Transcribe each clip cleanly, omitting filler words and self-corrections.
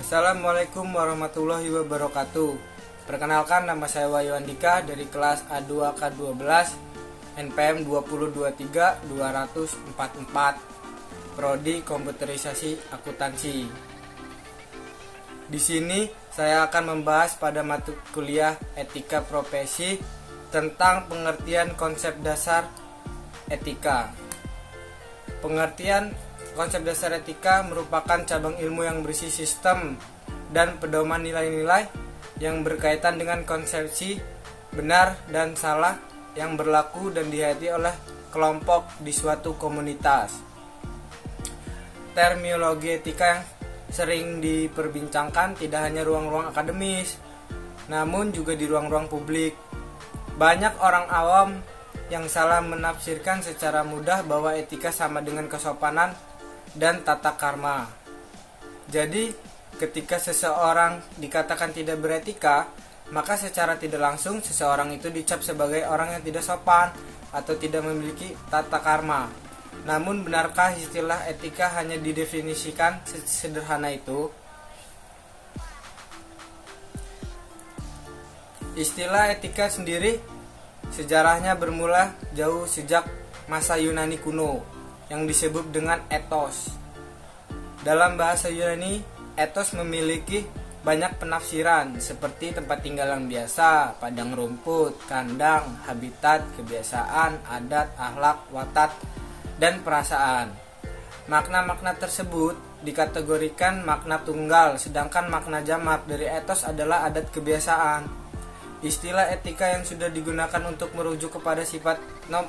Assalamualaikum warahmatullahi wabarakatuh. Perkenalkan, nama saya Wahyu Andika dari kelas A2K12 NPM 2023244 Prodi Komputerisasi Akuntansi. Di sini saya akan membahas pada mata kuliah Etika Profesi tentang pengertian konsep dasar etika. Pengertian konsep dasar etika merupakan cabang ilmu yang berisi sistem dan pedoman nilai-nilai yang berkaitan dengan konsepsi benar dan salah yang berlaku dan dihayati oleh kelompok di suatu komunitas. Terminologi etika yang sering diperbincangkan tidak hanya ruang-ruang akademis, namun juga di ruang-ruang publik. Banyak orang awam yang salah menafsirkan secara mudah bahwa etika sama dengan kesopanan dan tata karma. Jadi, ketika seseorang dikatakan tidak beretika, maka secara tidak langsung seseorang itu dicap sebagai orang yang tidak sopan atau tidak memiliki tata karma. Namun, benarkah istilah etika hanya didefinisikan sederhana itu? Istilah etika sendiri sejarahnya bermula jauh sejak masa Yunani kuno yang disebut dengan etos. Dalam bahasa Yunani, etos memiliki banyak penafsiran seperti tempat tinggal yang biasa, padang rumput, kandang, habitat, kebiasaan, adat, akhlak, watak, dan perasaan. Makna-makna tersebut dikategorikan makna tunggal, sedangkan makna jamak dari etos adalah adat kebiasaan. Istilah etika yang sudah digunakan untuk merujuk kepada sifat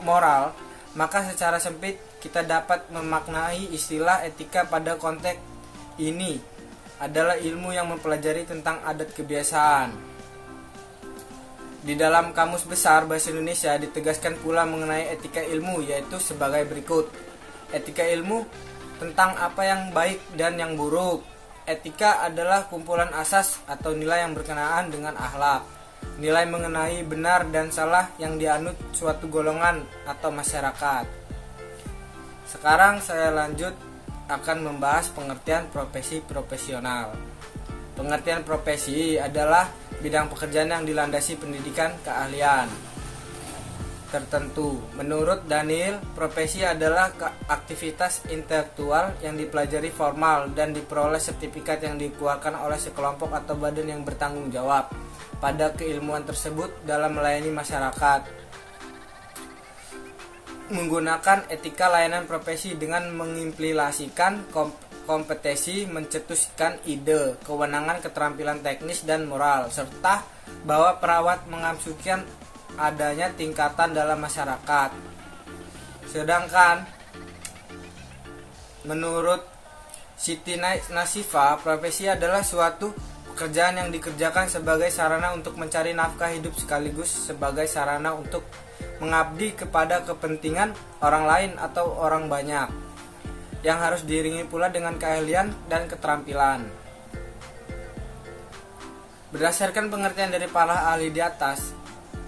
moral, maka secara sempit kita dapat memaknai istilah etika pada konteks ini adalah ilmu yang mempelajari tentang adat kebiasaan. Di dalam Kamus Besar Bahasa Indonesia ditegaskan pula mengenai etika ilmu, yaitu sebagai berikut. Etika ilmu tentang apa yang baik dan yang buruk. Etika adalah kumpulan asas atau nilai yang berkenaan dengan akhlak. Nilai mengenai benar dan salah yang dianut suatu golongan atau masyarakat. Sekarang saya lanjut akan membahas pengertian profesi profesional. Pengertian profesi adalah bidang pekerjaan yang dilandasi pendidikan keahlian tertentu. Menurut Daniel, profesi adalah aktivitas intelektual yang dipelajari formal dan diperoleh sertifikat yang dikeluarkan oleh sekelompok atau badan yang bertanggung jawab pada keilmuan tersebut dalam melayani masyarakat. Menggunakan etika layanan profesi dengan mengimplementasikan kompetensi, mencetuskan ide, kewenangan, keterampilan teknis dan moral, serta bahwa perawat mengasumsikan adanya tingkatan dalam masyarakat. Sedangkan menurut Siti Nasifa, profesi adalah suatu pekerjaan yang dikerjakan sebagai sarana untuk mencari nafkah hidup sekaligus sebagai sarana untuk mengabdi kepada kepentingan orang lain atau orang banyak, yang harus diiringi pula dengan keahlian dan keterampilan. Berdasarkan pengertian dari para ahli di atas,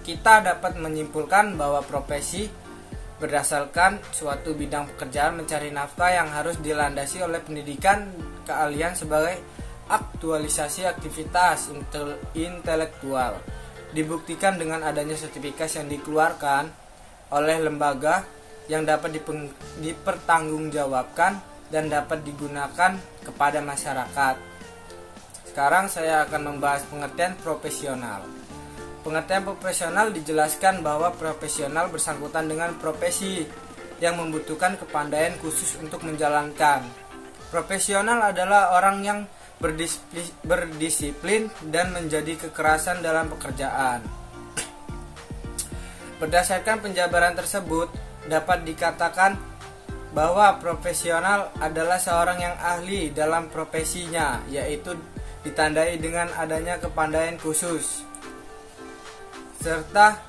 kita dapat menyimpulkan bahwa profesi berdasarkan suatu bidang pekerjaan mencari nafkah yang harus dilandasi oleh pendidikan keahlian sebagai aktualisasi aktivitas intelektual. Dibuktikan dengan adanya sertifikasi yang dikeluarkan oleh lembaga yang dapat dipertanggungjawabkan dan dapat digunakan kepada masyarakat. Sekarang saya akan membahas pengertian profesional. Pengertian profesional dijelaskan bahwa profesional bersangkutan dengan profesi yang membutuhkan kepandaian khusus untuk menjalankan. Profesional adalah orang yang berdisiplin dan menjadi kekerasan dalam pekerjaan. Berdasarkan penjabaran tersebut, dapat dikatakan bahwa profesional adalah seorang yang ahli dalam profesinya, yaitu ditandai dengan adanya kepandaian khusus, serta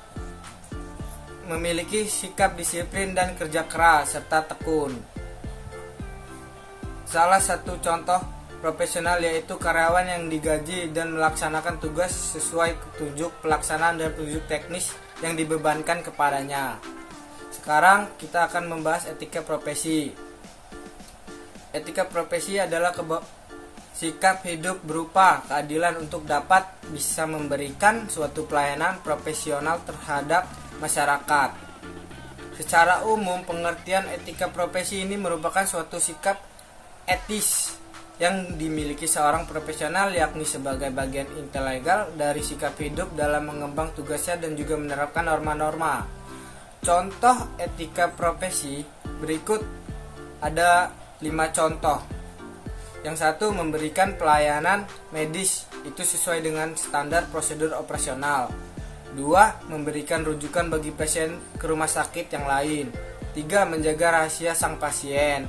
memiliki sikap disiplin dan kerja keras, serta tekun. Salah satu contoh profesional yaitu karyawan yang digaji dan melaksanakan tugas sesuai petunjuk pelaksanaan dan petunjuk teknis yang dibebankan kepadanya. Sekarang kita akan membahas etika profesi. Etika profesi adalah sikap hidup berupa keadilan untuk dapat bisa memberikan suatu pelayanan profesional terhadap masyarakat. Secara umum, pengertian etika profesi ini merupakan suatu sikap etis yang dimiliki seorang profesional, yakni sebagai bagian integral dari sikap hidup dalam mengembang tugasnya dan juga menerapkan norma-norma. Contoh etika profesi berikut ada 5 contoh. Yang satu, memberikan pelayanan medis itu sesuai dengan standar prosedur operasional. 2, memberikan rujukan bagi pasien ke rumah sakit yang lain. 3, menjaga rahasia sang pasien.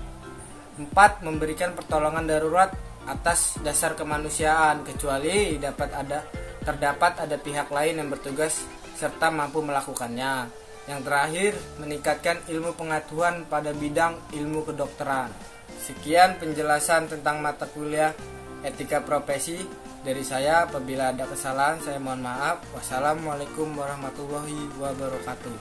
4, memberikan pertolongan darurat atas dasar kemanusiaan kecuali terdapat ada pihak lain yang bertugas serta mampu melakukannya. Yang terakhir, meningkatkan ilmu pengetahuan pada bidang ilmu kedokteran. Sekian penjelasan tentang mata kuliah etika profesi dari saya. Apabila ada kesalahan, saya mohon maaf. Wassalamualaikum warahmatullahi wabarakatuh.